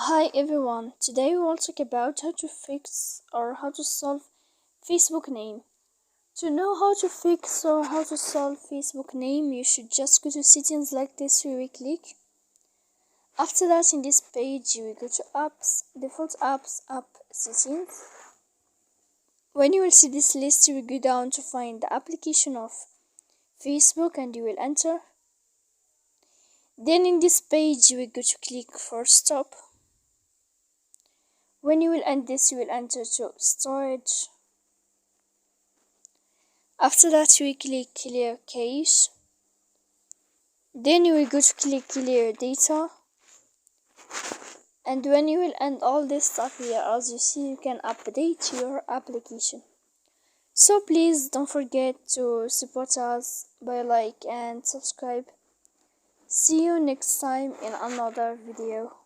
Hi everyone, today we will talk about how to fix or how to solve Facebook name. To know how to fix or how to solve Facebook name, you should just go to settings like this where we click. After that, in this page, you will go to apps, default apps, app settings. When you will see this list, you will go down to find the application of Facebook and you will enter. Then in this page, you will go to click for stop. When you will end this, you will enter to storage. After that, you will click clear cache. Then you will go to click clear data. And when you will end all this stuff here, as you see, you can update your application. So please don't forget to support us by like and subscribe. See you next time in another video.